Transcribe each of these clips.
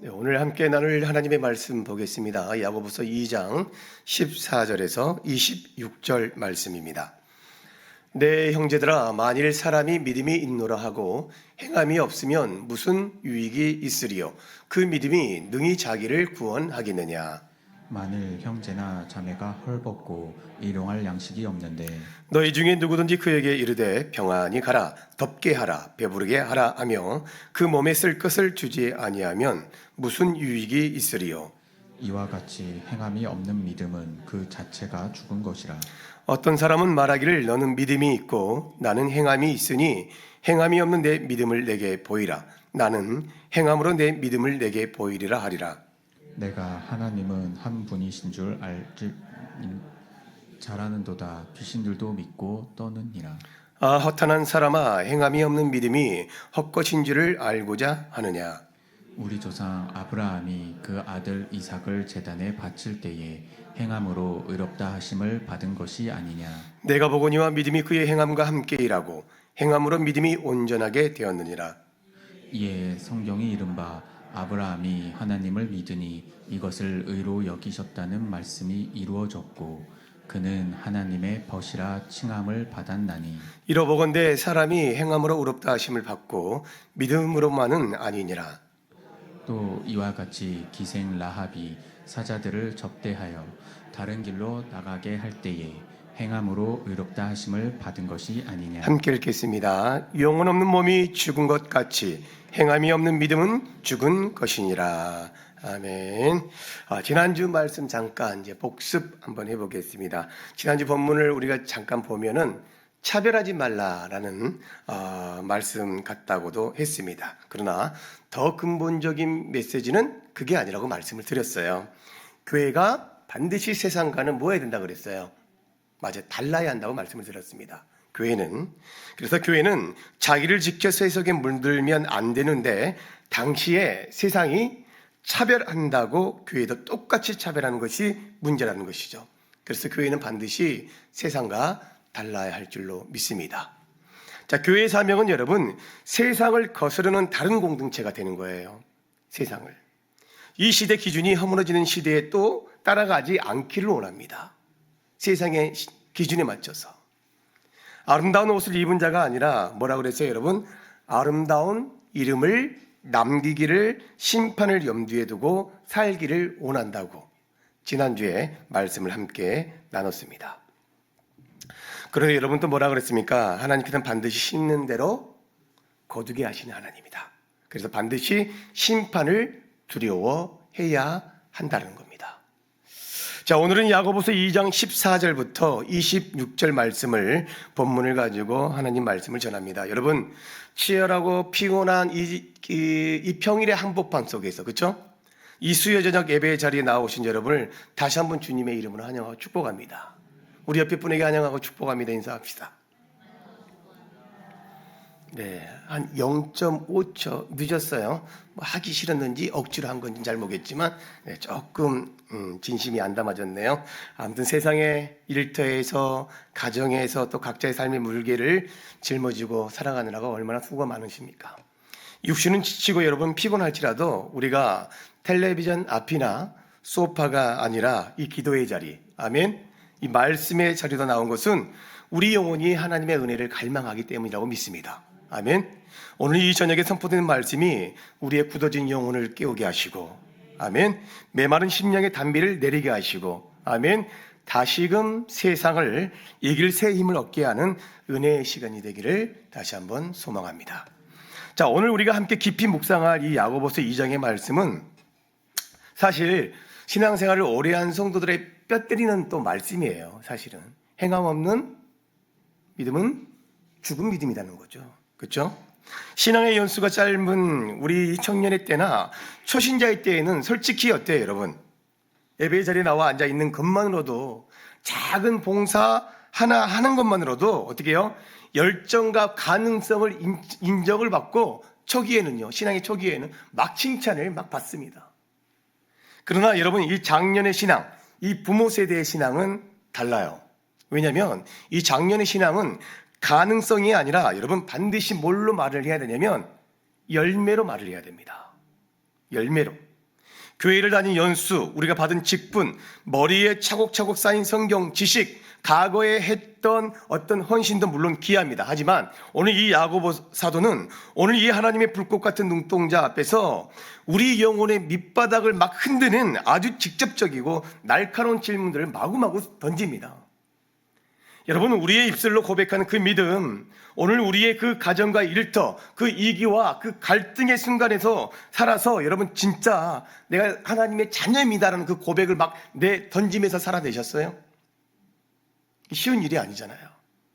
네, 오늘 함께 나눌 하나님의 말씀 보겠습니다. 야고보서 2장 14절에서 26절 말씀입니다. 내 형제들아, 만일 사람이 믿음이 있노라 하고 행함이 없으면 무슨 유익이 있으리요? 그 믿음이 능히 자기를 구원하겠느냐? 만일 형제나 자매가 헐벗고 일용할 양식이 없는데 너희 중에 누구든지 그에게 이르되 평안히 가라, 덥게 하라, 배부르게 하라 하며 그 몸에 쓸 것을 주지 아니하면 무슨 유익이 있으리요? 이와 같이 행함이 없는 믿음은 그 자체가 죽은 것이라. 어떤 사람은 말하기를 너는 믿음이 있고 나는 행함이 있으니 행함이 없는 내 믿음을 내게 보이라. 나는 행함으로 내 믿음을 내게 보이리라 하리라. 내가 하나님은 한 분이신 줄 알지 잘하는도다. 귀신들도 믿고 떠느니라. 아, 허탄한 사람아, 행함이 없는 믿음이 헛것인 줄을 알고자 하느냐? 우리 조상 아브라함이 그 아들 이삭을 제단에 바칠 때에 행함으로 의롭다 하심을 받은 것이 아니냐. 내가 보거니와 믿음이 그의 행함과 함께 일하고 행함으로 믿음이 온전하게 되었느니라. 이에 성경이 이른바 아브라함이 하나님을 믿으니 이것을 의로 여기셨다는 말씀이 이루어졌고 그는 하나님의 벗이라 칭함을 받았나니. 이러보건대 사람이 행함으로 의롭다 하심을 받고 믿음으로만은 아니니라. 또 이와 같이 기생 라합이 사자들을 접대하여 다른 길로 나가게 할 때에 행함으로 의롭다 하심을 받은 것이 아니냐. 함께 읽겠습니다. 영혼 없는 몸이 죽은 것 같이 행함이 없는 믿음은 죽은 것이니라. 아멘. 지난주 말씀 잠깐 이제 복습 한번 해보겠습니다. 지난주 본문을 우리가 잠깐 보면은 차별하지 말라라는 말씀 같다고도 했습니다. 그러나 더 근본적인 메시지는 그게 아니라고 말씀을 드렸어요. 교회가 반드시 세상과는 뭐 해야 된다 그랬어요? 맞아요. 달라야 한다고 말씀을 드렸습니다. 교회는. 그래서 교회는 자기를 지켜 세속에 물들면 안 되는데 당시에 세상이 차별한다고 교회도 똑같이 차별하는 것이 문제라는 것이죠. 그래서 교회는 반드시 세상과 달라야 할 줄로 믿습니다. 자, 교회의 사명은 여러분 세상을 거스르는 다른 공동체가 되는 거예요. 세상을. 이 시대 기준이 허물어지는 시대에 또 따라가지 않기를 원합니다. 세상의 기준에 맞춰서. 아름다운 옷을 입은 자가 아니라 뭐라 그랬어요, 여러분? 아름다운 이름을 남기기를 심판을 염두에 두고 살기를 원한다고 지난주에 말씀을 함께 나눴습니다. 그런데 여러분 또 뭐라 그랬습니까? 하나님께서는 반드시 심는 대로 거두게 하시는 하나님이다. 그래서 반드시 심판을 두려워해야 한다는 겁니다. 자, 오늘은 야고보서 2장 14절부터 26절 말씀을 본문을 가지고 하나님 말씀을 전합니다. 여러분 치열하고 피곤한 이 평일의 한복판 속에서 그렇죠? 이 수요 저녁 예배의 자리에 나오신 여러분을 다시 한번 주님의 이름으로 환영하고 축복합니다. 우리 옆에 분에게 환영하고 축복합니다. 인사합시다. 네, 한 0.5초 늦었어요. 뭐 하기 싫었는지 억지로 한 건지 잘 모르겠지만 조금 진심이 안 담아졌네요. 아무튼 세상의 일터에서 가정에서 또 각자의 삶의 물개를 짊어지고 살아가느라고 얼마나 수고가 많으십니까? 육신은 지치고 여러분 피곤할지라도 우리가 텔레비전 앞이나 소파가 아니라 이 기도의 자리, 아멘, 이 말씀의 자리로 나온 것은 우리 영혼이 하나님의 은혜를 갈망하기 때문이라고 믿습니다. 아멘. 오늘 이 저녁에 선포되는 말씀이 우리의 굳어진 영혼을 깨우게 하시고, 아멘, 메마른 심령의 담비를 내리게 하시고, 아멘, 다시금 세상을 이길 새 힘을 얻게 하는 은혜의 시간이 되기를 다시 한번 소망합니다. 자, 오늘 우리가 함께 깊이 묵상할 이 야고보서 2장의 말씀은 사실 신앙생활을 오래 한 성도들의 뼈 때리는 또 말씀이에요. 사실은 행함 없는 믿음은 죽은 믿음이라는 거죠. 그렇죠? 신앙의 연수가 짧은 우리 청년의 때나 초신자의 때에는 솔직히 어때요, 여러분? 예배의 자리에 나와 앉아 있는 것만으로도 작은 봉사 하나 하는 것만으로도 어떻게 해요? 열정과 가능성을 인정을 받고 초기에는요, 신앙의 초기에는 막 칭찬을 막 받습니다. 그러나 여러분 이 작년의 신앙, 이 부모 세대의 신앙은 달라요. 왜냐하면 이 작년의 신앙은 가능성이 아니라 여러분 반드시 뭘로 말을 해야 되냐면 열매로 말을 해야 됩니다. 열매로. 교회를 다닌 연수, 우리가 받은 직분, 머리에 차곡차곡 쌓인 성경 지식, 과거에 했던 어떤 헌신도 물론 귀합니다. 하지만 오늘 이 야고보 사도는 오늘 이 하나님의 불꽃 같은 눈동자 앞에서 우리 영혼의 밑바닥을 막 흔드는 아주 직접적이고 날카로운 질문들을 마구마구 던집니다. 여러분, 우리의 입술로 고백하는 그 믿음, 오늘 우리의 그 가정과 일터, 그 이기와 그 갈등의 순간에서 살아서 여러분 진짜 내가 하나님의 자녀입니다라는 그 고백을 막 던지면서 살아내셨어요? 쉬운 일이 아니잖아요.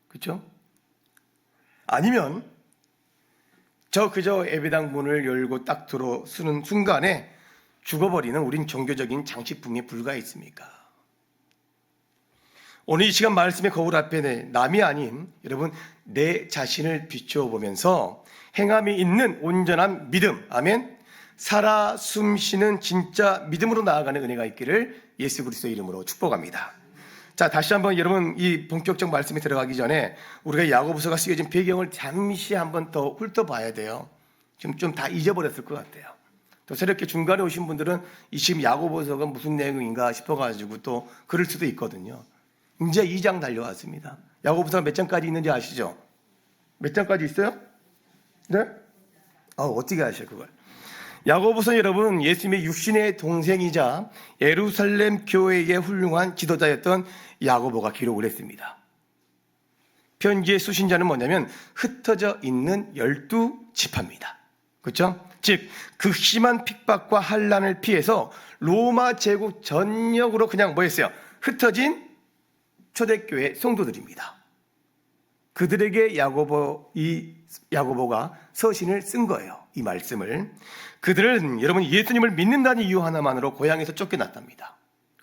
그렇죠? 아니면 그저 예배당 문을 열고 딱 들어서는 순간에 죽어버리는 우린 종교적인 장식품에 불과했습니까? 오늘 이 시간 말씀의 거울 앞에 남이 아닌 여러분 내 자신을 비추어 보면서 행함이 있는 온전한 믿음, 아멘, 살아 숨쉬는 진짜 믿음으로 나아가는 은혜가 있기를 예수 그리스도의 이름으로 축복합니다. 자, 다시 한번 여러분 이 본격적 말씀에 들어가기 전에 우리가 야고보서가 쓰여진 배경을 잠시 한번 더 훑어봐야 돼요. 지금 좀 다 잊어버렸을 것 같아요. 또 새롭게 중간에 오신 분들은 이 지금 야고보서가 무슨 내용인가 싶어가지고 또 그럴 수도 있거든요. 이제 2장 달려왔습니다. 야고보서가 몇 장까지 있는지 아시죠? 몇 장까지 있어요? 네? 어떻게 아셔요 그걸? 야고보서 여러분 예수님의 육신의 동생이자 예루살렘 교회의 훌륭한 지도자였던 야고보가 기록을 했습니다. 편지의 수신자는 뭐냐면 흩어져 있는 12지파입니다. 그렇죠? 즉 극심한 핍박과 환난을 피해서 로마 제국 전역으로 그냥 뭐였어요? 흩어진 초대교회 성도들입니다. 그들에게 야고보가 서신을 쓴 거예요. 이 말씀을. 그들은 여러분 예수님을 믿는다는 이유 하나만으로 고향에서 쫓겨났답니다.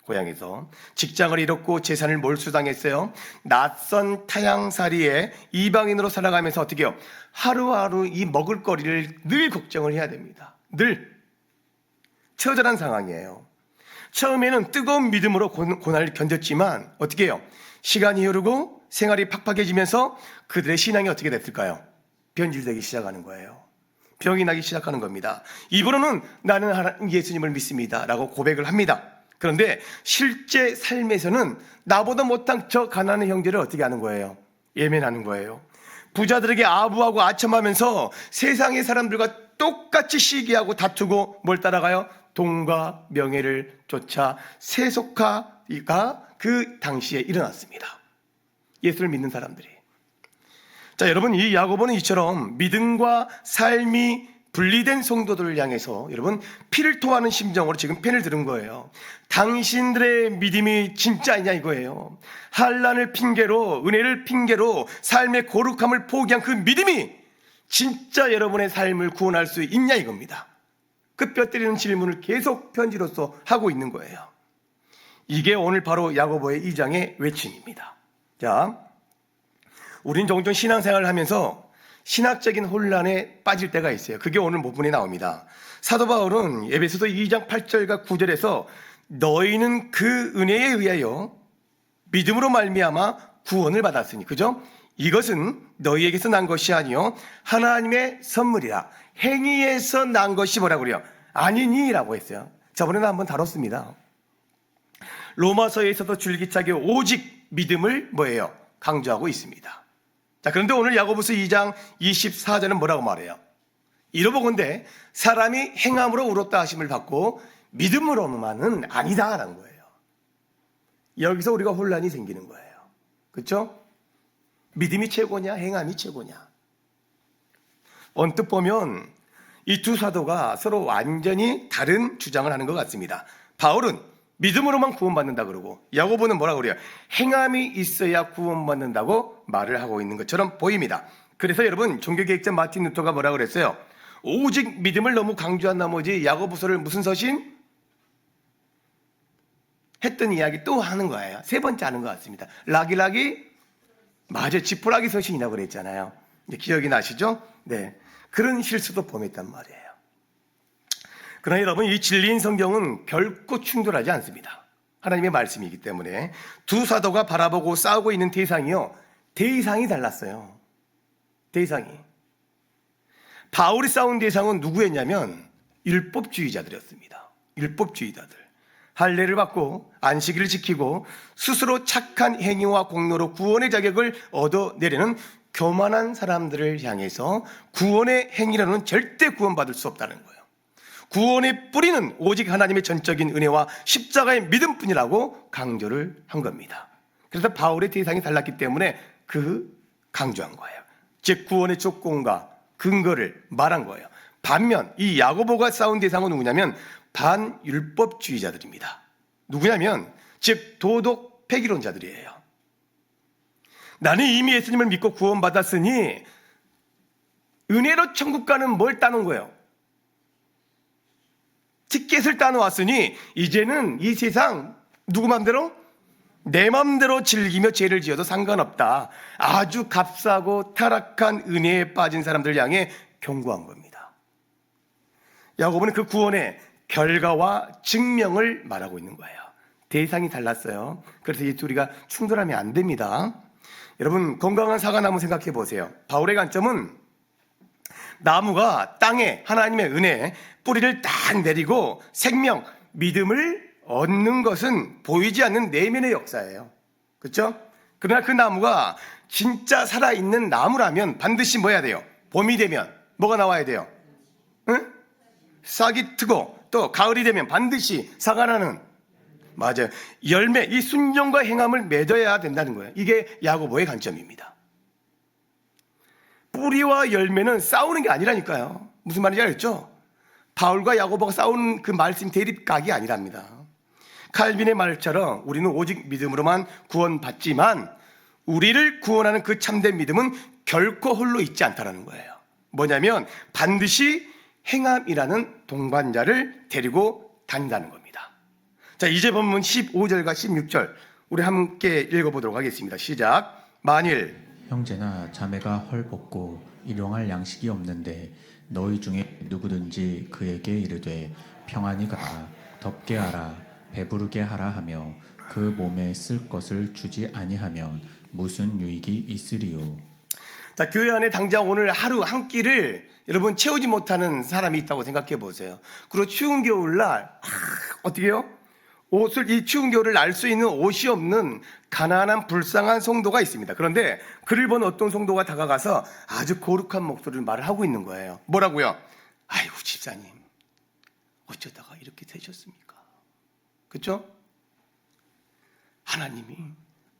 고향에서 직장을 잃었고 재산을 몰수당했어요. 낯선 타향살이에 이방인으로 살아가면서 어떻게 해요? 하루하루 이 먹을거리를 늘 걱정을 해야 됩니다. 늘 처절한 상황이에요. 처음에는 뜨거운 믿음으로 고난을 견뎠지만 어떻게 해요? 시간이 흐르고 생활이 팍팍해지면서 그들의 신앙이 어떻게 됐을까요? 변질되기 시작하는 거예요. 병이 나기 시작하는 겁니다. 입으로는 나는 예수님을 믿습니다 라고 고백을 합니다. 그런데 실제 삶에서는 나보다 못한 저 가난한 형제를 어떻게 하는 거예요? 예면하는 거예요. 부자들에게 아부하고 아첨하면서 세상의 사람들과 똑같이 시기하고 다투고 뭘 따라가요? 돈과 명예를 쫓아 세속화가 그 당시에 일어났습니다. 예수를 믿는 사람들이. 자, 여러분 이 야고보는 이처럼 믿음과 삶이 분리된 성도들을 향해서 여러분 피를 토하는 심정으로 지금 펜을 들은 거예요. 당신들의 믿음이 진짜이냐 이거예요. 환난을 핑계로, 은혜를 핑계로 삶의 거룩함을 포기한 그 믿음이 진짜 여러분의 삶을 구원할 수 있냐 이겁니다. 그 뼈 때리는 질문을 계속 편지로서 하고 있는 거예요. 이게 오늘 바로 야고보의 2장의 외침입니다. 자, 우린 종종 신앙생활을 하면서 신학적인 혼란에 빠질 때가 있어요. 그게 오늘 본문에 나옵니다. 사도 바울은 에베소서 2장 8절과 9절에서 너희는 그 은혜에 의하여 믿음으로 말미암아 구원을 받았으니, 그죠? 이것은 너희에게서 난 것이 아니요 하나님의 선물이라. 행위에서 난 것이 뭐라고 그래요? 아니니 라고 했어요. 저번에는 한번 다뤘습니다. 로마서에서도 줄기차게 오직 믿음을 뭐예요? 강조하고 있습니다. 자, 그런데 오늘 야고보서 2장 24절은 뭐라고 말해요? 이러보건대 사람이 행함으로 의롭다 하심을 받고 믿음으로만은 아니다라는 거예요. 여기서 우리가 혼란이 생기는 거예요. 그렇죠? 믿음이 최고냐 행함이 최고냐. 언뜻 보면 이 두 사도가 서로 완전히 다른 주장을 하는 것 같습니다. 바울은 믿음으로만 구원받는다 그러고 야고보는 뭐라고 그래요? 행함이 있어야 구원받는다고 말을 하고 있는 것처럼 보입니다. 그래서 여러분 종교개혁자 마틴 루터가 뭐라고 그랬어요? 오직 믿음을 너무 강조한 나머지 야고보서를 무슨 서신? 했던 이야기 또 하는 거예요. 세 번째 하는 것 같습니다. 라기라기 맞아요. 지푸라기 서신이라고 그랬잖아요. 기억이 나시죠? 네, 그런 실수도 범했단 말이에요. 그러나 여러분 이 진리인 성경은 결코 충돌하지 않습니다. 하나님의 말씀이기 때문에 두 사도가 바라보고 싸우고 있는 대상이요, 대상이 달랐어요. 대상이. 바울이 싸운 대상은 누구였냐면 율법주의자들이었습니다. 율법주의자들, 할례를 받고 안식일을 지키고 스스로 착한 행위와 공로로 구원의 자격을 얻어내려는 교만한 사람들을 향해서 구원의 행위로는 절대 구원받을 수 없다는 거예요. 구원의 뿌리는 오직 하나님의 전적인 은혜와 십자가의 믿음뿐이라고 강조를 한 겁니다. 그래서 바울의 대상이 달랐기 때문에 강조한 거예요. 즉 구원의 조건과 근거를 말한 거예요. 반면 이 야고보가 싸운 대상은 누구냐면 반율법주의자들입니다. 누구냐면 즉 도덕 폐기론자들이에요. 나는 이미 예수님을 믿고 구원받았으니 은혜로 천국 가는 뭘 따는 거예요? 티켓을 따놓았으니 이제는 이 세상 누구 맘대로? 내 맘대로 즐기며 죄를 지어도 상관없다. 아주 값싸고 타락한 은혜에 빠진 사람들 향해 경고한 겁니다. 야고보는 그 구원의 결과와 증명을 말하고 있는 거예요. 대상이 달랐어요. 그래서 이 둘이가 충돌하면 안 됩니다. 여러분 건강한 사과나무 생각해 보세요. 바울의 관점은 나무가 땅에 하나님의 은혜 뿌리를 딱 내리고 생명, 믿음을 얻는 것은 보이지 않는 내면의 역사예요. 그렇죠? 그러나 그 나무가 진짜 살아있는 나무라면 반드시 뭐 해야 돼요? 봄이 되면 뭐가 나와야 돼요? 응? 싹이 트고 또 가을이 되면 반드시 사과 나는 맞아요. 열매, 이 순종과 행함을 맺어야 된다는 거예요. 이게 야고보의 관점입니다. 뿌리와 열매는 싸우는 게 아니라니까요. 무슨 말인지 알겠죠? 바울과 야고보가 싸우는 그 말씀 대립각이 아니랍니다. 칼빈의 말처럼 우리는 오직 믿음으로만 구원받지만 우리를 구원하는 그 참된 믿음은 결코 홀로 있지 않다는 거예요. 뭐냐면 반드시 행함이라는 동반자를 데리고 다닌다는 겁니다. 자, 이제 본문 15절과 16절 우리 함께 읽어보도록 하겠습니다. 시작. 만일 형제나 자매가 헐벗고 일용할 양식이 없는데 너희 중에 누구든지 그에게 이르되 평안히 가라 덥게 하라 배부르게 하라 하며 그 몸에 쓸 것을 주지 아니하면 무슨 유익이 있으리요. 자, 교회 안에 당장 오늘 하루 한 끼를 여러분 채우지 못하는 사람이 있다고 생각해 보세요. 그리고 추운 겨울날 어떻게 해요? 이 추운 겨울을 알 수 있는 옷이 없는 가난한 불쌍한 성도가 있습니다. 그런데 그를 본 어떤 성도가 다가가서 아주 거룩한 목소리를 말을 하고 있는 거예요. 뭐라고요? 아이고 집사님 어쩌다가 이렇게 되셨습니까? 그렇죠? 하나님이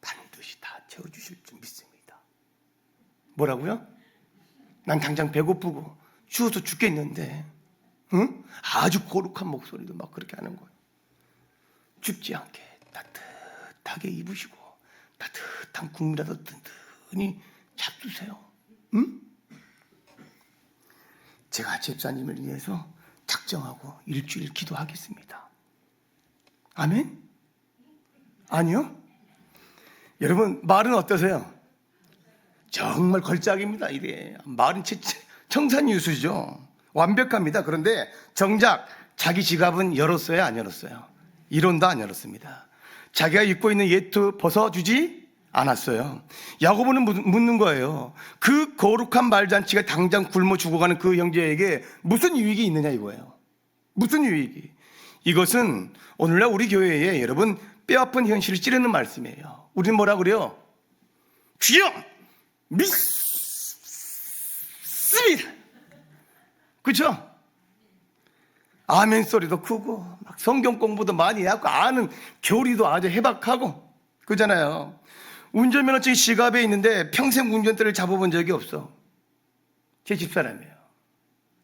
반드시 다 채워주실 줄 믿습니다. 뭐라고요? 난 당장 배고프고 추워서 죽겠는데 응? 아주 거룩한 목소리도 막 그렇게 하는 거예요. 춥지 않게 따뜻하게 입으시고 따뜻한 국물이라도 든든히 잡수세요. 응? 제가 집사님을 위해서 작정하고 일주일 기도하겠습니다. 아멘? 아니요? 여러분 말은 어떠세요? 정말 걸작입니다. 이래 말은 청산유수죠. 완벽합니다. 그런데 정작 자기 지갑은 열었어요? 안 열었어요? 이론도 안 열었습니다. 자기가 입고 있는 예트 벗어주지 않았어요. 야고보는 묻는 거예요. 그 거룩한 말잔치가 당장 굶어 죽어가는 그 형제에게 무슨 유익이 있느냐 이거예요. 무슨 유익이? 이것은 오늘날 우리 교회에 여러분 뼈아픈 현실을 찌르는 말씀이에요. 우리는 뭐라 그래요? 주여 믿습니다. 그렇죠? 아멘 소리도 크고 막 성경 공부도 많이 하고 아는 교리도 아주 해박하고 그잖아요. 운전면허증이 지갑에 있는데 평생 운전대를 잡아본 적이 없어. 제 집사람이에요.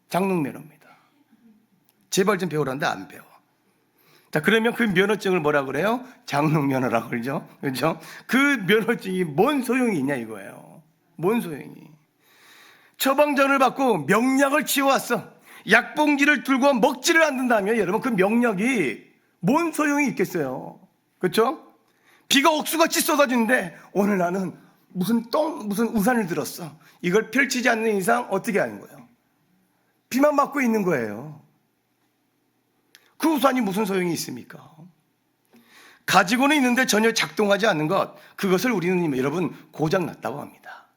장롱면허입니다. 제발 좀 배우라는데 안 배워. 자, 그러면 그 면허증을 뭐라 그래요? 장롱면허라고 그러죠. 그렇죠? 그 면허증이 뭔 소용이 있냐 이거예요. 뭔 소용이. 처방전을 받고 명약을 치워왔어. 약봉지를 들고 먹지를 않는다면 여러분 그 명약이 뭔 소용이 있겠어요. 그렇죠? 비가 옥수같이 쏟아지는데 오늘 나는 무슨 우산을 들었어. 이걸 펼치지 않는 이상 어떻게 하는 거예요? 비만 맞고 있는 거예요. 그 우산이 무슨 소용이 있습니까? 가지고는 있는데 전혀 작동하지 않는 것, 그것을 우리는 여러분 고장났다고 합니다.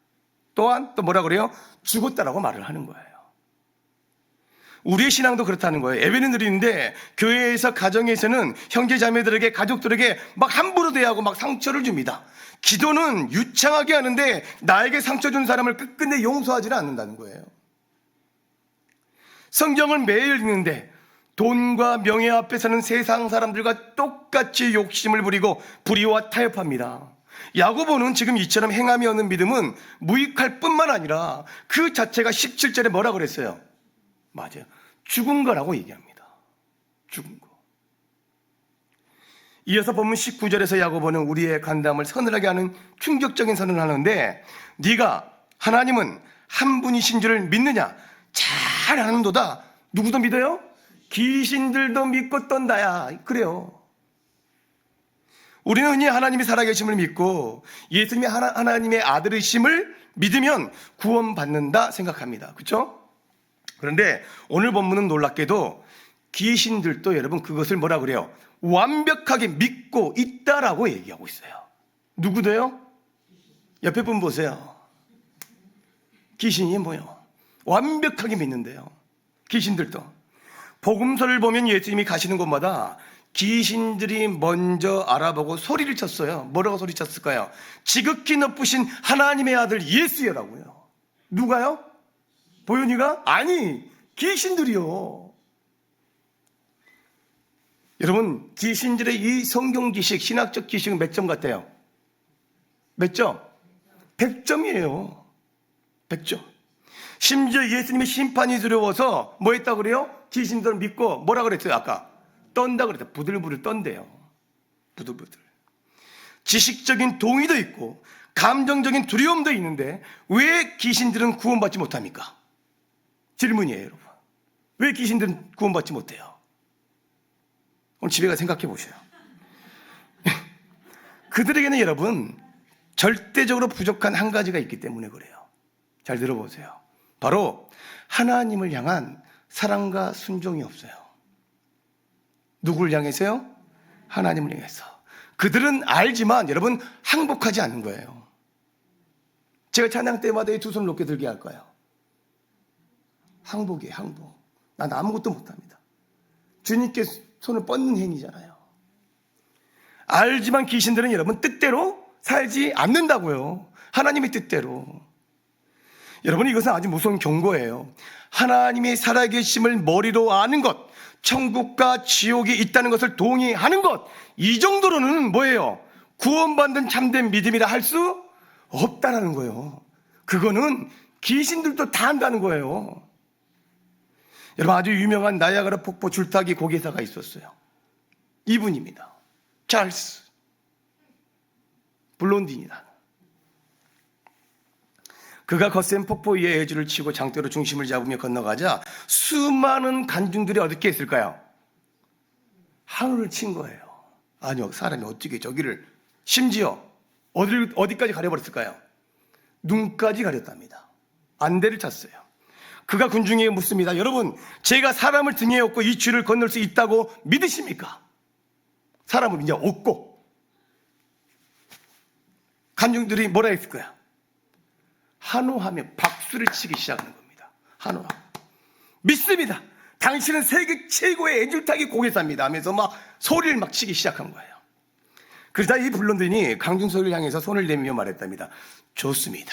또한 또 뭐라 그래요? 죽었다라고 말을 하는 거예요. 우리의 신앙도 그렇다는 거예요. 예배는 드리는데 교회에서 가정에서는 형제 자매들에게 가족들에게 막 함부로 대하고 막 상처를 줍니다. 기도는 유창하게 하는데 나에게 상처 준 사람을 끝끝내 용서하지는 않는다는 거예요. 성경을 매일 읽는데 돈과 명예 앞에서는 세상 사람들과 똑같이 욕심을 부리고 불의와 타협합니다. 야고보는 지금 이처럼 행함이 없는 믿음은 무익할 뿐만 아니라 그 자체가 17절에 뭐라고 그랬어요? 맞아요. 죽은 거라고 얘기합니다. 죽은 거. 이어서 본문 19절에서 야고보는 우리의 간담을 서늘하게 하는 충격적인 선언을 하는데, 네가 하나님은 한 분이신 줄을 믿느냐? 잘 아는도다. 누구도 믿어요? 귀신들도 믿고 떤다야. 그래요. 우리는 흔히 하나님이 살아계심을 믿고 예수님이 하나님의 아들이심을 믿으면 구원받는다 생각합니다. 그렇죠? 그런데 오늘 본문은 놀랍게도 귀신들도 여러분 그것을 뭐라 그래요? 완벽하게 믿고 있다라고 얘기하고 있어요. 누구도요? 옆에 분 보세요. 귀신이 뭐요? 완벽하게 믿는데요. 귀신들도. 복음서를 보면 예수님이 가시는 곳마다 귀신들이 먼저 알아보고 소리를 쳤어요. 뭐라고 소리쳤을까요? 지극히 높으신 하나님의 아들 예수여라고요. 누가요? 보현이가? 아니, 귀신들이요. 여러분, 귀신들의 이 성경 지식, 신학적 지식은 몇 점 같아요? 몇 점? 100점이에요. 100점. 심지어 예수님의 심판이 두려워서 뭐 했다고 그래요? 귀신들을 믿고 뭐라 그랬어요? 아까 떤다 그랬어요. 부들부들 떤대요. 부들부들. 지식적인 동의도 있고 감정적인 두려움도 있는데 왜 귀신들은 구원받지 못합니까? 질문이에요, 여러분. 왜 귀신들은 구원받지 못해요? 오늘 집에 가서 생각해 보세요. 그들에게는 여러분 절대적으로 부족한 한 가지가 있기 때문에 그래요. 잘 들어보세요. 바로 하나님을 향한 사랑과 순종이 없어요. 누구를 향해서요? 하나님을 향해서. 그들은 알지만 여러분 항복하지 않는 거예요. 제가 찬양 때마다 이 두 손을 높게 들게 할까요? 항복이에요. 항복. 난 아무것도 못합니다. 주님께 손을 뻗는 행위잖아요. 알지만 귀신들은 여러분 뜻대로 살지 않는다고요. 하나님의 뜻대로. 여러분 이것은 아주 무서운 경고예요. 하나님이 살아계심을 머리로 아는 것, 천국과 지옥이 있다는 것을 동의하는 것, 이 정도로는 뭐예요? 구원받는 참된 믿음이라 할 수 없다는 거예요. 그거는 귀신들도 다 한다는 거예요. 여러분 아주 유명한 나야가라 폭포 줄타기 고개사가 있었어요. 이분입니다. 찰스 블론딘이다. 그가 거센 폭포 위에 애주를 치고 장대로 중심을 잡으며 건너가자 수많은 관중들이 어떻게 했을까요? 하늘을 친 거예요. 아니요, 사람이 어떻게 저기를 심지어 어디까지 가려버렸을까요? 눈까지 가렸답니다. 안대를 찼어요. 그가 군중에게 묻습니다. 여러분, 제가 사람을 등에 업고 이 줄을 건널 수 있다고 믿으십니까? 사람을 이제 업고 관중들이 뭐라 했을까요? 한호하며 박수를 치기 시작하는 겁니다. 한호하고 믿습니다. 당신은 세계 최고의 애줄타기 고개사입니다 하면서 막 소리를 막 치기 시작한 거예요. 그러다 이 블론딘이 강중석을 향해서 손을 내밀며 말했답니다. 좋습니다.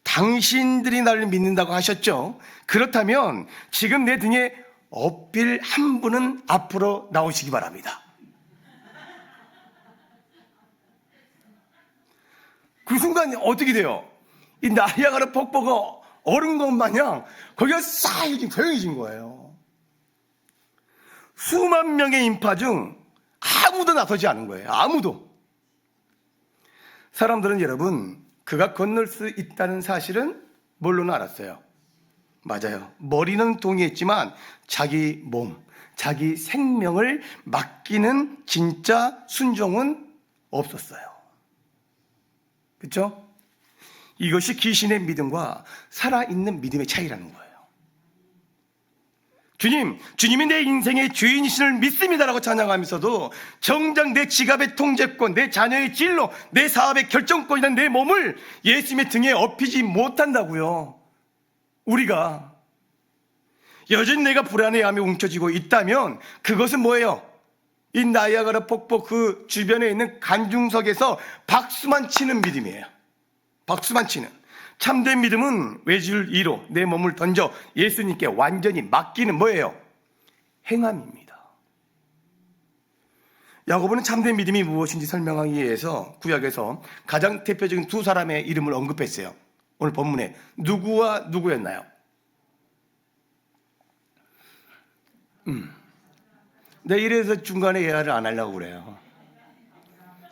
당신들이 나를 믿는다고 하셨죠? 그렇다면 지금 내 등에 업빌 한 분은 앞으로 나오시기 바랍니다. 그 순간 어떻게 돼요? 이 나야가라 폭포가 얼은 것 마냥 거기가 싸해진 조용해진 거예요. 수만 명의 인파 중 아무도 나서지 않은 거예요. 아무도. 사람들은 여러분 그가 건널 수 있다는 사실은 뭘로는 알았어요? 맞아요. 머리는 동의했지만 자기 몸, 자기 생명을 맡기는 진짜 순종은 없었어요. 그렇죠? 이것이 귀신의 믿음과 살아있는 믿음의 차이라는 거예요. 주님이 내 인생의 주인이신을 믿습니다라고 찬양하면서도 정작 내 지갑의 통제권, 내 자녀의 진로, 내 사업의 결정권이나 내 몸을 예수님의 등에 업히지 못한다고요. 우리가 여전히 내가 불안해하며 움켜쥐고 있다면 그것은 뭐예요? 이 나이아가라 폭포 그 주변에 있는 간중석에서 박수만 치는 믿음이에요. 박수만 치는. 참된 믿음은 외줄 위로 내 몸을 던져 예수님께 완전히 맡기는 뭐예요? 행함입니다. 야고보는 참된 믿음이 무엇인지 설명하기 위해서 구약에서 가장 대표적인 두 사람의 이름을 언급했어요. 오늘 본문에 누구와 누구였나요? 내 이래서 중간에 예화를 안 하려고 그래요.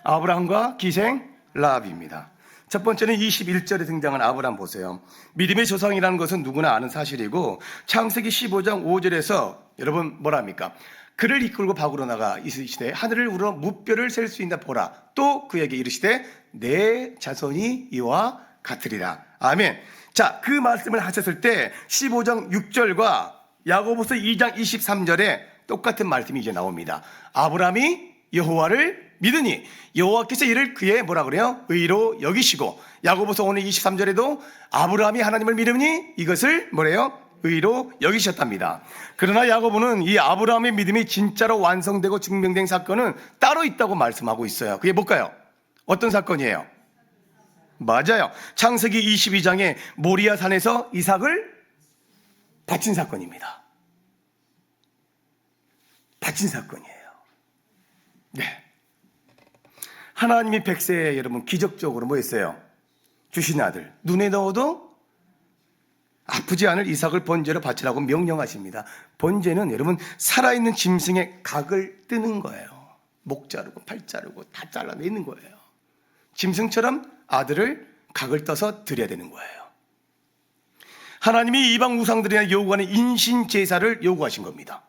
아브라함과 기생 라합입니다. 첫 번째는 21절에 등장한 아브라함 보세요. 믿음의 조상이라는 것은 누구나 아는 사실이고 창세기 15장 5절에서 여러분 뭐라 합니까? 그를 이끌고 밖으로 나가 이르시되 하늘을 우러 무뼈를 셀 수 있나 보라. 또 그에게 이르시되 내 자손이 이와 같으리라. 아멘. 자, 그 말씀을 하셨을 때 15장 6절과 야고보서 2장 23절에 똑같은 말씀이 이제 나옵니다. 아브라함이 여호와를 믿으니 여호와께서 이를 그의 뭐라 그래요? 의로 여기시고, 야고보서 오늘 23절에도 아브라함이 하나님을 믿으니 이것을 뭐래요? 의로 여기셨답니다. 그러나 야고보는 이 아브라함의 믿음이 진짜로 완성되고 증명된 사건은 따로 있다고 말씀하고 있어요. 그게 뭘까요? 어떤 사건이에요? 맞아요. 창세기 22장에 모리아 산에서 이삭을 바친 사건입니다. 바친 사건이에요. 네. 하나님이 백세에 여러분 기적적으로 뭐 했어요? 주신 아들 눈에 넣어도 아프지 않을 이삭을 번제로 바치라고 명령하십니다. 번제는 여러분 살아있는 짐승의 각을 뜨는 거예요. 목 자르고 팔 자르고 다 잘라내는 거예요. 짐승처럼 아들을 각을 떠서 드려야 되는 거예요. 하나님이 이방 우상들이나 요구하는 인신 제사를 요구하신 겁니다.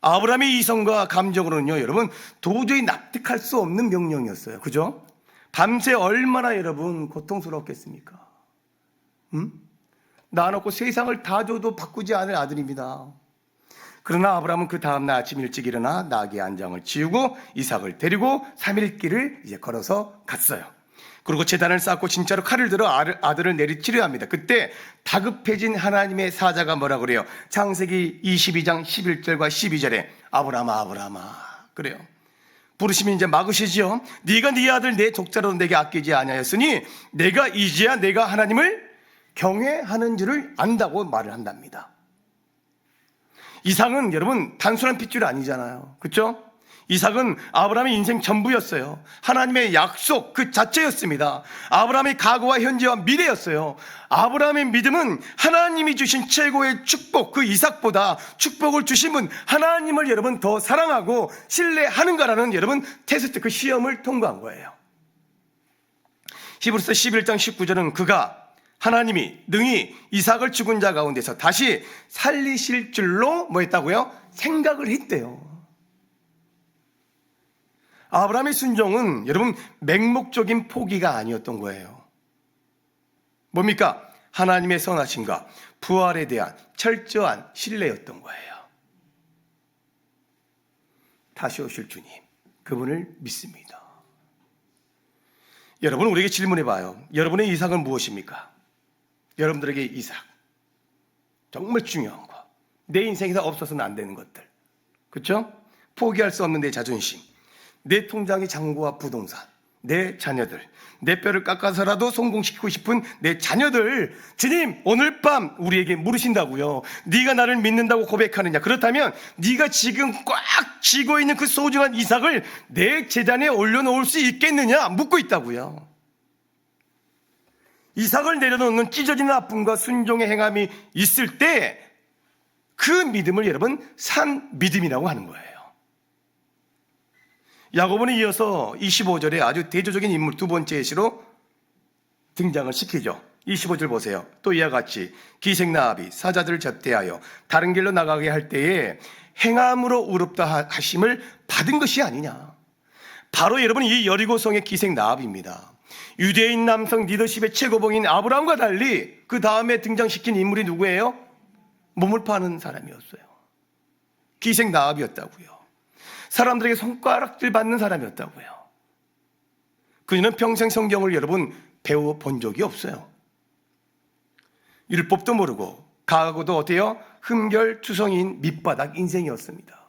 아브라함의 이성과 감정으로는요, 여러분 도저히 납득할 수 없는 명령이었어요. 그죠? 밤새 얼마나 여러분 고통스럽겠습니까? 낳아놓고 세상을 다 줘도 바꾸지 않을 아들입니다. 그러나 아브라함은 그 다음날 아침 일찍 일어나 나귀의 안장을 지우고 이삭을 데리고 3일 길을 이제 걸어서 갔어요. 그리고 제단을 쌓고 진짜로 칼을 들어 아들을 내리치려 합니다. 그때 다급해진 하나님의 사자가 뭐라 그래요? 창세기 22장 11절과 12절에 아브라함아 아브라함아 그래요. 부르시면 이제 막으시죠. 네가 네 아들 내 독자로 내게 아끼지 아니하였으니 내가 이제야 내가 하나님을 경외하는 줄을 안다고 말을 한답니다. 이삭은 여러분 단순한 핏줄 아니잖아요. 그렇죠? 이삭은 아브라함의 인생 전부였어요. 하나님의 약속 그 자체였습니다. 아브라함의 과거와 현재와 미래였어요. 아브라함의 믿음은 하나님이 주신 최고의 축복 그 이삭보다 축복을 주신 분 하나님을 여러분 더 사랑하고 신뢰하는가라는 여러분 테스트 그 시험을 통과한 거예요. 히브리서 11장 19절은 그가 하나님이 능히 이삭을 죽은 자 가운데서 다시 살리실 줄로 뭐 했다고요? 생각을 했대요. 아브라함의 순종은 여러분 맹목적인 포기가 아니었던 거예요. 뭡니까? 하나님의 선하심과 부활에 대한 철저한 신뢰였던 거예요. 다시 오실 주님, 그분을 믿습니다. 여러분 우리에게 질문해 봐요. 여러분의 이삭은 무엇입니까? 여러분들에게 이삭 정말 중요한 거, 내 인생에서 없어서는 안 되는 것들, 그렇죠? 포기할 수 없는 내 자존심, 내 통장의 잔고와 부동산, 내 자녀들, 내 뼈를 깎아서라도 성공시키고 싶은 내 자녀들, 주님 오늘 밤 우리에게 물으신다고요. 네가 나를 믿는다고 고백하느냐? 그렇다면 네가 지금 꽉 쥐고 있는 그 소중한 이삭을 내 제단에 올려놓을 수 있겠느냐? 묻고 있다고요. 이삭을 내려놓는 찢어지는 아픔과 순종의 행함이 있을 때 그 믿음을 여러분 산 믿음이라고 하는 거예요. 야고보는 이어서 25절에 아주 대조적인 인물 두 번째 예시로 등장을 시키죠. 25절 보세요. 또 이와 같이 기생 라합이 사자들을 접대하여 다른 길로 나가게 할 때에 행함으로 의롭다 하심을 받은 것이 아니냐. 바로 여러분 이 여리고성의 기생 라합입니다. 유대인 남성 리더십의 최고봉인 아브라함과 달리 그 다음에 등장시킨 인물이 누구예요? 몸을 파는 사람이었어요. 기생 라합이었다고요. 사람들에게 손가락질 받는 사람이었다고요. 그녀는 평생 성경을 여러분 배워본 적이 없어요. 율법도 모르고 가하고도 어때요? 흠결투성이인 밑바닥 인생이었습니다.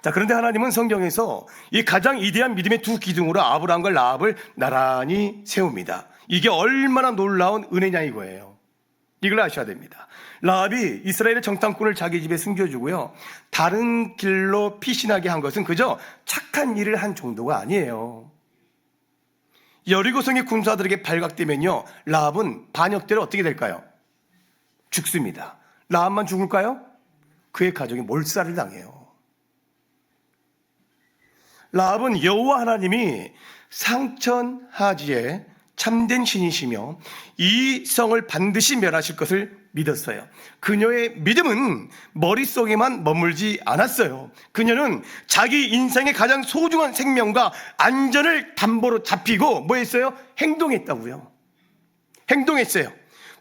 자, 그런데 하나님은 성경에서 이 가장 이대한 믿음의 두 기둥으로 아브라함과 라합을 나란히 세웁니다. 이게 얼마나 놀라운 은혜냐 이거예요. 이걸 아셔야 됩니다. 라합이 이스라엘의 정탐꾼을 자기 집에 숨겨주고요, 다른 길로 피신하게 한 것은 그저 착한 일을 한 정도가 아니에요. 여리고성의 군사들에게 발각되면요, 라합은 반역대로 어떻게 될까요? 죽습니다. 라합만 죽을까요? 그의 가족이 몰살을 당해요. 라합은 여호와 하나님이 상천하지에 참된 신이시며 이 성을 반드시 멸하실 것을 믿었어요. 그녀의 믿음은 머릿속에만 머물지 않았어요. 그녀는 자기 인생의 가장 소중한 생명과 안전을 담보로 잡히고 뭐 했어요? 행동했다고요. 행동했어요.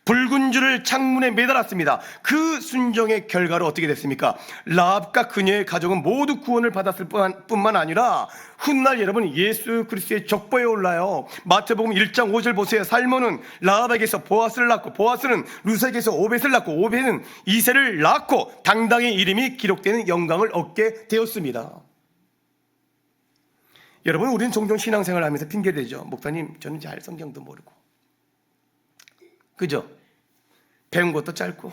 붉은 줄을 창문에 매달았습니다. 그 순종의 결과로 어떻게 됐습니까? 라합과 그녀의 가족은 모두 구원을 받았을 뿐만 아니라 훗날 여러분 예수 그리스도의 족보에 올라요. 마태복음 1장 5절 보세요. 살몬은 라합에게서 보아스를 낳고, 보아스는 루세에게서 오벳을 낳고, 오벳은 이세를 낳고 당당히 이름이 기록되는 영광을 얻게 되었습니다. 여러분, 우리는 종종 신앙생활을 하면서 핑계대죠. 목사님, 저는 잘 성경도 모르고, 그죠? 배운 것도 짧고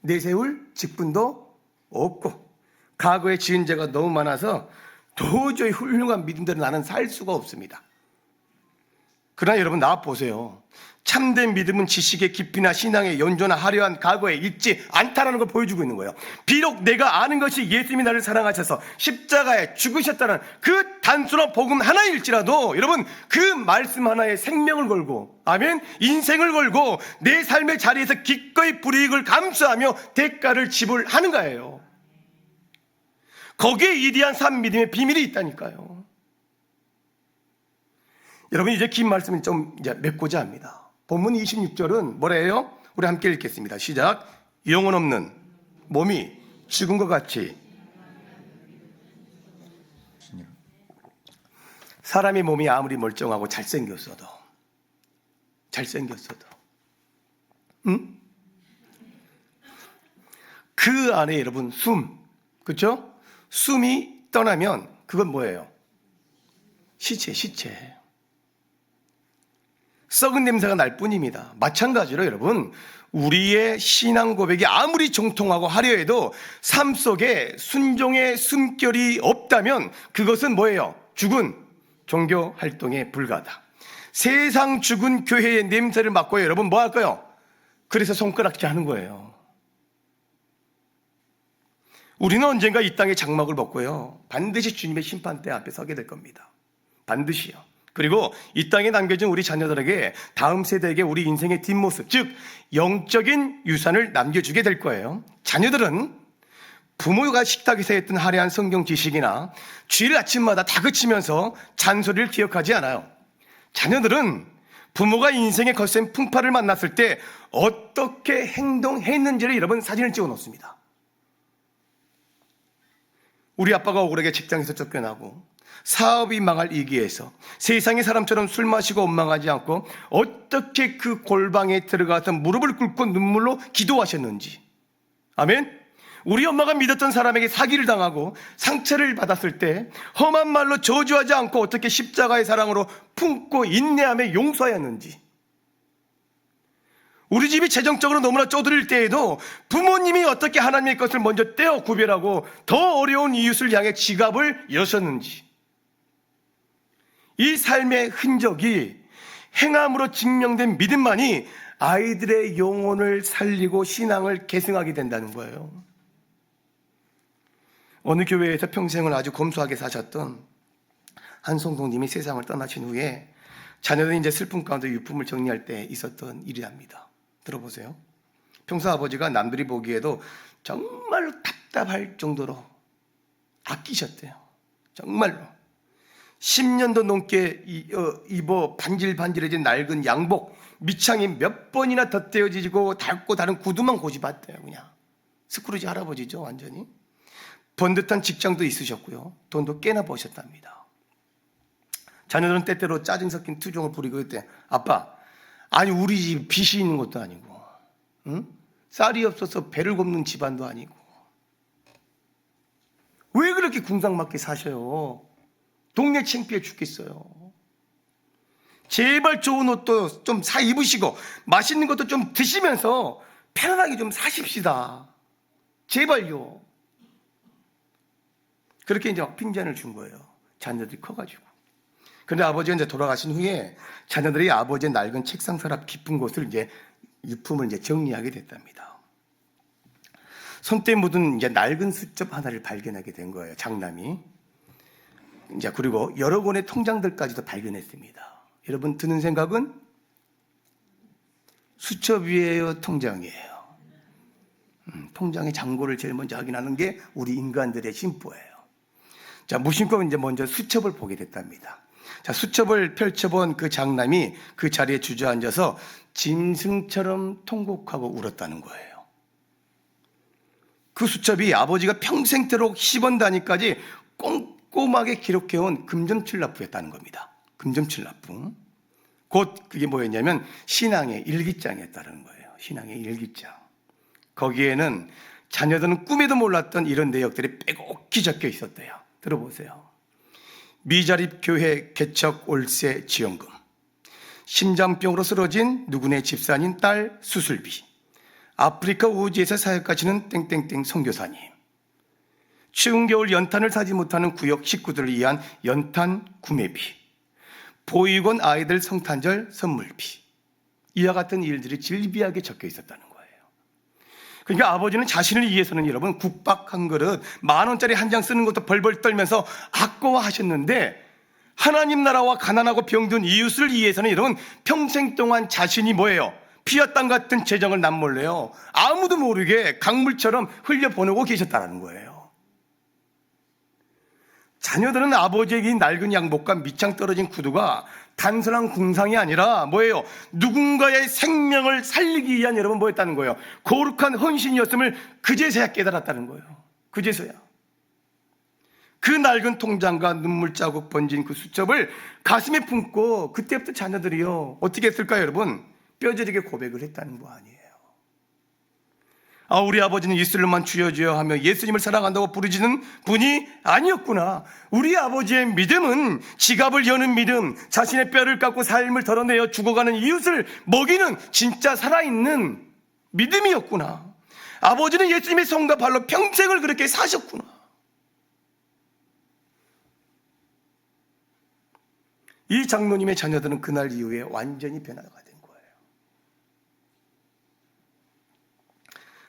내세울 직분도 없고 과거에 지은 죄가 너무 많아서 도저히 훌륭한 믿음대로 나는 살 수가 없습니다. 그러나 여러분, 나 보세요. 참된 믿음은 지식의 깊이나 신앙의 연조나 화려한 과거에 있지 않다라는 걸 보여주고 있는 거예요. 비록 내가 아는 것이 예수님이 나를 사랑하셔서 십자가에 죽으셨다는 그 단순한 복음 하나일지라도 여러분, 그 말씀 하나에 생명을 걸고, 아멘, 인생을 걸고 내 삶의 자리에서 기꺼이 불이익을 감수하며 대가를 지불하는 거예요. 거기에 이대한 산 믿음의 비밀이 있다니까요. 여러분, 이제 긴 말씀은 좀 이제 맺고자 합니다. 본문 26절은 뭐래요? 우리 함께 읽겠습니다. 시작. 영혼 없는 몸이 죽은 것 같이. 사람의 몸이 아무리 멀쩡하고 잘생겼어도 응? 그 안에 여러분 그렇죠? 숨이 떠나면 그건 뭐예요? 시체. 썩은 냄새가 날 뿐입니다. 마찬가지로 여러분, 우리의 신앙 고백이 아무리 정통하고 화려해도 삶 속에 순종의 숨결이 없다면 그것은 뭐예요? 죽은 종교 활동에 불과하다. 세상 죽은 교회의 냄새를 맡고 여러분 뭐 할까요? 그래서 손가락질 하는 거예요. 우리는 언젠가 이 땅의 장막을 벗고요, 반드시 주님의 심판대 앞에 서게 될 겁니다. 반드시요. 그리고 이 땅에 남겨진 우리 자녀들에게, 다음 세대에게 우리 인생의 뒷모습, 즉 영적인 유산을 남겨주게 될 거예요. 자녀들은 부모가 식탁에서 했던 화려한 성경 지식이나 주일 아침마다 다그치면서 잔소리를 기억하지 않아요. 자녀들은 부모가 인생의 거센 풍파를 만났을 때 어떻게 행동했는지를 여러분 사진을 찍어 놓습니다. 우리 아빠가 억울하게 직장에서 쫓겨나고 사업이 망할 위기에서 세상의 사람처럼 술 마시고 원망하지 않고 어떻게 그 골방에 들어가서 무릎을 꿇고 눈물로 기도하셨는지. 아멘. 우리 엄마가 믿었던 사람에게 사기를 당하고 상처를 받았을 때 험한 말로 저주하지 않고 어떻게 십자가의 사랑으로 품고 인내하며 용서하였는지. 우리 집이 재정적으로 너무나 쪼들릴 때에도 부모님이 어떻게 하나님의 것을 먼저 떼어 구별하고 더 어려운 이웃을 향해 지갑을 여셨는지. 이 삶의 흔적이 행함으로 증명된 믿음만이 아이들의 영혼을 살리고 신앙을 계승하게 된다는 거예요. 어느 교회에서 평생을 아주 검소하게 사셨던 한 성도님이 세상을 떠나신 후에 자녀들이 이제 슬픔 가운데 유품을 정리할 때 있었던 일이랍니다. 들어보세요. 평소 아버지가 남들이 보기에도 정말로 답답할 정도로 아끼셨대요. 정말로 10년도 넘게 입어 반질반질해진 낡은 양복, 밑창이 몇 번이나 덧대어지고 닳고 다른 구두만 고집했대요. 그냥 스크루지 할아버지죠, 완전히. 번듯한 직장도 있으셨고요, 돈도 꽤나 버셨답니다. 자녀들은 때때로 짜증 섞인 투정을 부리고 그때, 아빠, 아니 우리 집 빚이 있는 것도 아니고, 응? 쌀이 없어서 배를 굽는 집안도 아니고. 왜 그렇게 궁상맞게 사셔요? 동네 창피해 죽겠어요. 제발 좋은 옷도 좀 사 입으시고 맛있는 것도 좀 드시면서 편안하게 좀 사십시다. 제발요. 그렇게 이제 막 핀잔을 준 거예요. 자녀들이 커가지고. 그런데 아버지가 이제 돌아가신 후에 자녀들이 아버지의 낡은 책상 서랍 깊은 곳을 이제 유품을 이제 정리하게 됐답니다. 손때 묻은 이제 낡은 수첩 하나를 발견하게 된 거예요. 장남이. 이제 그리고 여러 권의 통장들까지도 발견했습니다. 여러분 드는 생각은 수첩이에요, 통장이에요? 통장의 잔고를 제일 먼저 확인하는 게 우리 인간들의 심보예요. 자, 무심코 이제 먼저 수첩을 보게 됐답니다. 자, 수첩을 펼쳐본 그 장남이 그 자리에 주저앉아서 짐승처럼 통곡하고 울었다는 거예요. 그 수첩이 아버지가 평생토록 10원 단위까지 꼼꼼하게 기록해온 금전출납부였다는 겁니다. 금전출납부. 곧 그게 뭐였냐면 신앙의 일기장이었다는 거예요. 신앙의 일기장. 거기에는 자녀들은 꿈에도 몰랐던 이런 내역들이 빼곡히 적혀 있었대요. 들어보세요. 미자립 교회 개척 월세 지원금, 심장병으로 쓰러진 누구네 집사님 딸 수술비, 아프리카 우지에서 사역하시는 땡땡땡 선교사님, 추운 겨울 연탄을 사지 못하는 구역 식구들을 위한 연탄 구매비, 보육원 아이들 성탄절 선물비, 이와 같은 일들이 질비하게 적혀 있었다는 거예요. 그러니까 아버지는 자신을 위해서는 여러분 국밥 한 그릇 10,000원짜리 한 장 쓰는 것도 벌벌 떨면서 아까워하셨는데, 하나님 나라와 가난하고 병든 이웃을 위해서는 여러분 평생 동안 자신이 뭐예요? 피와 땀 같은 재정을 남몰래요 아무도 모르게 강물처럼 흘려보내고 계셨다는 거예요. 자녀들은 아버지에게 이 낡은 양복과 밑창 떨어진 구두가 단순한 궁상이 아니라 뭐예요? 누군가의 생명을 살리기 위한 여러분 뭐였다는 거예요? 거룩한 헌신이었음을 그제서야 깨달았다는 거예요. 그제서야. 그 낡은 통장과 눈물 자국 번진 그 수첩을 가슴에 품고 그때부터 자녀들이요 어떻게 했을까요 여러분? 뼈저리게 고백을 했다는 거 아니에요. 아, 우리 아버지는 예수님만 주여 주여 하며 예수님을 사랑한다고 부르짖는 분이 아니었구나. 우리 아버지의 믿음은 지갑을 여는 믿음, 자신의 뼈를 깎고 삶을 덜어내어 죽어가는 이웃을 먹이는 진짜 살아있는 믿음이었구나. 아버지는 예수님의 손과 발로 평생을 그렇게 사셨구나. 이 장로님의 자녀들은 그날 이후에 완전히 변화가 된 거예요.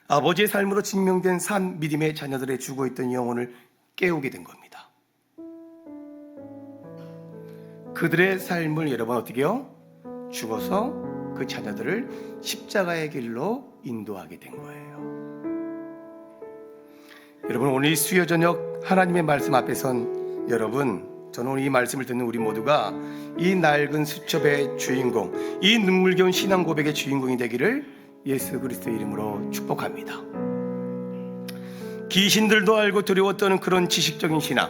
아버지의 삶으로 증명된 산 믿음의 자녀들의 죽어있던 영혼을 깨우게 된 겁니다. 그들의 삶을 여러분 어떻게 해요? 죽어서 그 자녀들을 십자가의 길로 인도하게 된 거예요. 여러분 오늘 이 수요 저녁 하나님의 말씀 앞에 선 여러분, 저는 오늘 이 말씀을 듣는 우리 모두가 이 낡은 수첩의 주인공, 이 눈물겨운 신앙 고백의 주인공이 되기를 예수 그리스도의 이름으로 축복합니다. 귀신들도 알고 두려워 떠는 그런 지식적인 신앙,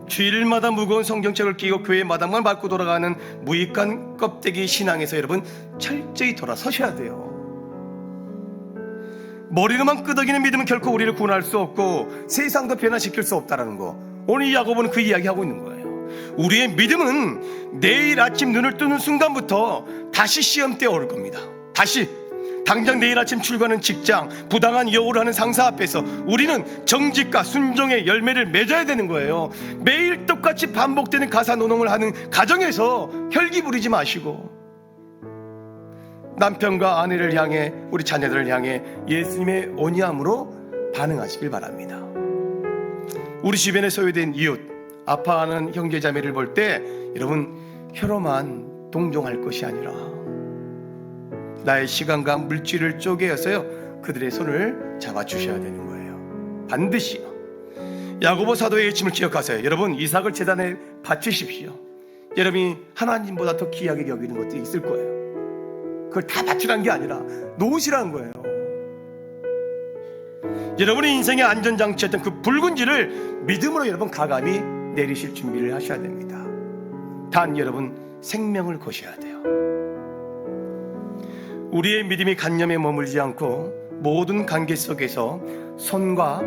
주일마다 무거운 성경책을 끼고 교회 마당만 밟고 돌아가는 무익한 껍데기 신앙에서 여러분 철저히 돌아서셔야 돼요. 머리로만 끄덕이는 믿음은 결코 우리를 구원할 수 없고 세상도 변화시킬 수 없다는 거, 오늘 이 야고보는 그 이야기하고 있는 거예요. 우리의 믿음은 내일 아침 눈을 뜨는 순간부터 다시 시험대에 오를 겁니다. 다시 당장 내일 아침 출근하는 직장, 부당한 여우를 하는 상사 앞에서 우리는 정직과 순종의 열매를 맺어야 되는 거예요. 매일 똑같이 반복되는 가사노동을 하는 가정에서 혈기 부리지 마시고 남편과 아내를 향해, 우리 자녀들을 향해 예수님의 온유함으로 반응하시길 바랍니다. 우리 주변에 소외된 이웃, 아파하는 형제자매를 볼 때 여러분 혀로만 동정할 것이 아니라 나의 시간과 물질을 쪼개어서요 그들의 손을 잡아주셔야 되는 거예요. 반드시요. 야고보 사도의 외침을 기억하세요. 여러분 이삭을 제단에 바치십시오. 여러분이 하나님보다 더 귀하게 여기는 것도 있을 거예요. 그걸 다 바치라는 게 아니라 놓으시라는 거예요. 여러분의 인생의 안전장치였던 그 붉은지를 믿음으로 여러분 가감히 내리실 준비를 하셔야 됩니다. 단 여러분 생명을 거셔야 돼요. 우리의 믿음이 간념에 머물지 않고 모든 관계 속에서 손과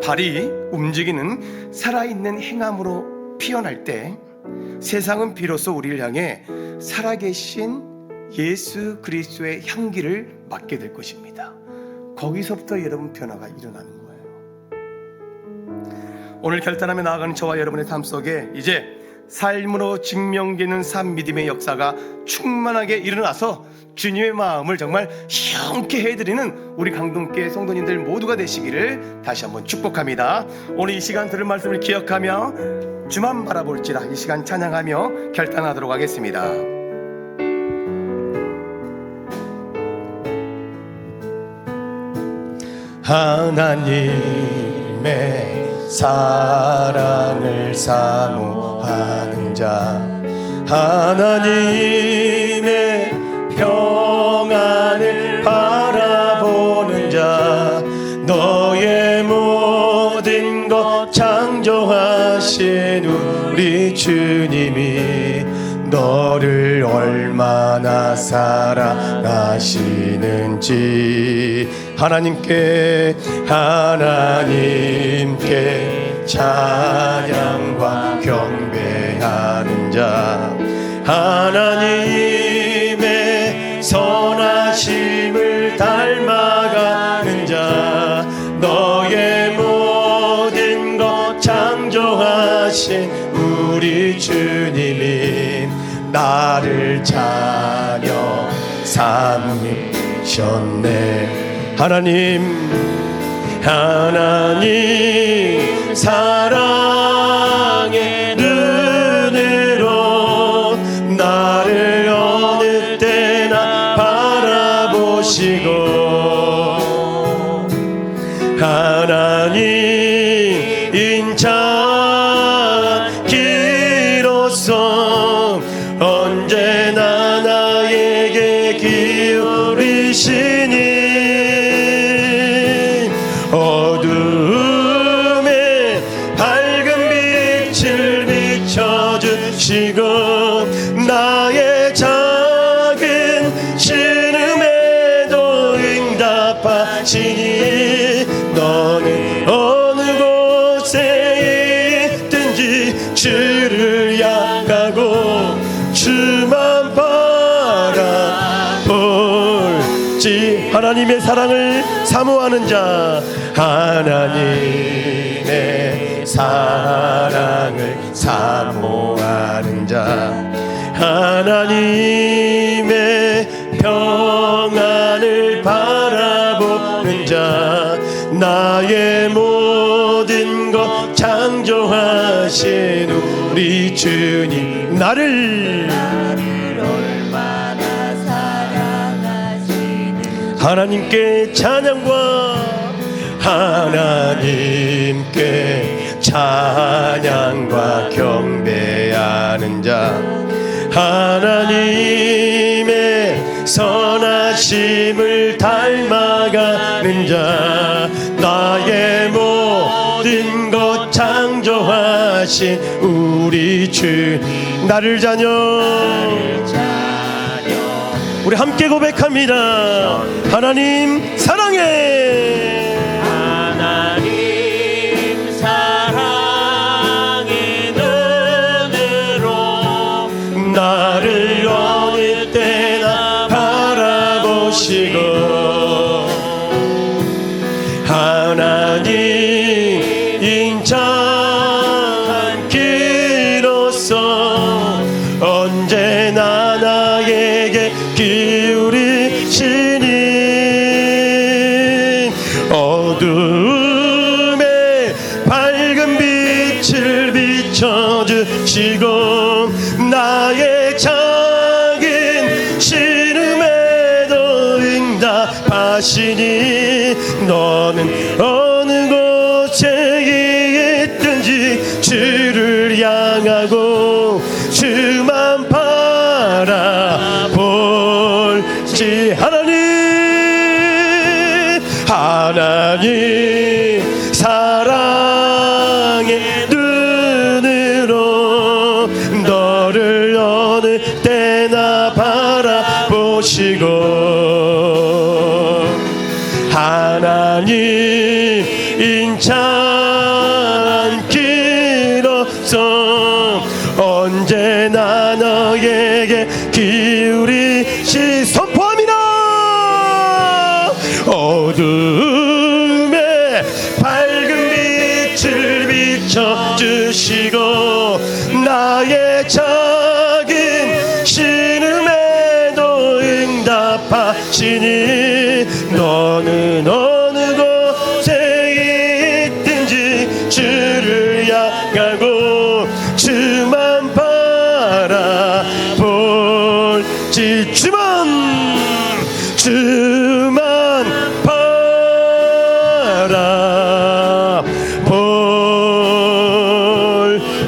발이 움직이는 살아있는 행함으로 피어날 때 세상은 비로소 우리를 향해 살아계신 예수 그리스도의 향기를 맡게 될 것입니다. 거기서부터 여러분 변화가 일어나는 거예요. 오늘 결단하며 나아가는 저와 여러분의 삶 속에 이제 삶으로 증명되는 삶 믿음의 역사가 충만하게 일어나서 주님의 마음을 정말 시원케 해드리는 우리 강동교회 성도님들 모두가 되시기를 다시 한번 축복합니다. 오늘 이 시간 들은 말씀을 기억하며 주만 바라볼지라 이 시간 찬양하며 결단하도록 하겠습니다. 하나님의 사랑을 사모하는 자, 하나님의 평안을 바라보는 자, 너의 모든 것 창조하신 우리 주님이 너를 얼마나 사랑하시는지 하나님께 찬양과 경배하는 자, 하나님의 선하심을 닮아가는 자, 너의 모든 것 창조하신 우리 주님이 나를 자녀 삼으셨네. 하나님 사랑의 눈으로 나를 어느 때나 바라보시고, 하나님 인자기로서 언제나 나에게 기울이시니 어둠에 밝은 빛을 비춰주시고 나의 작은 신음에도 응답하시니 너는 어느 곳에 있든지 주를 향하고 주만 바라볼지. 하나님의 사랑을 사모하는 자, 하나님의 사랑을 사모하는 자, 하나님의 평안을 바라보는 자, 나의 모든 것 창조하신 우리 주님 나를 얼마나 사랑하시는 하나님께 찬양과 경배하는 자, 하나님의 선하심을 닮아가는 자, 나의 모든 것 창조하신 우리 주 나를 자녀. 우리 함께 고백합니다. 하나님 사랑해. 나를 어느 때나 바라보시고, 하나님 인자한 길로서 언제나 나에게 기울이시니 어둠에 밝은 빛을 비춰주시고 나의 작은 신음에도 응답하시니 너는 어느 곳에 있든지 주를 향하고 주만 바라볼지. 하나님 사랑의 눈으로 너를 어느 때나 바라보시고, 참 길어서 언제나 너에게 기울이시 선포합니다. 어둠에 밝은 빛을 비춰주시고 나의 작은 신음에도 응답하시니 너는 어느 곳에 있든지 주를 향하고 주만 바라볼지 주만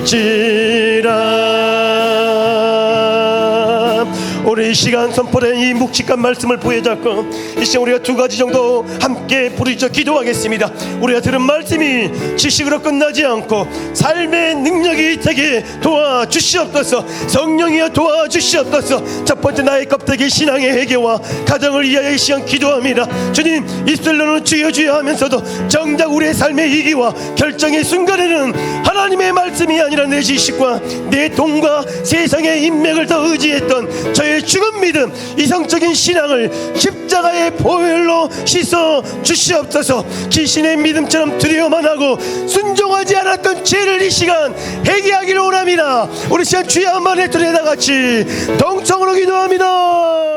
바라볼지라. 오늘 이 시간 선포된 이 묵직한 말씀을 부여잡고 이 시간 우리가 두 가지 정도 함께 부르짖어 기도하겠습니다. 우리가 들은 말씀이 지식으로 끝나지 않고 삶의 능력이 되게 도와주시옵소서. 성령이여 도와주시옵소서. 첫 번째 나의 껍데기 신앙의 회개와 가정을 위하여 이 시간 기도합니다. 주님, 입술로는 주여 주여 하면서도 정작 우리의 삶의 위기와 결정의 순간에는 하나님의 말씀이 아니라 내 지식과 내 돈과 세상의 인맥을 더 의지했던 저의 죽은 믿음, 이성적인 신앙을 십자가의 보혈로 씻어 주시옵소서. 귀신의 믿음처럼 두려워만 하고 순종하지 않았던 죄를 이 시간 회개하기를 원합니다. 우리 시간 주여 한번 해투리 다 같이 동성으로 기도합니다.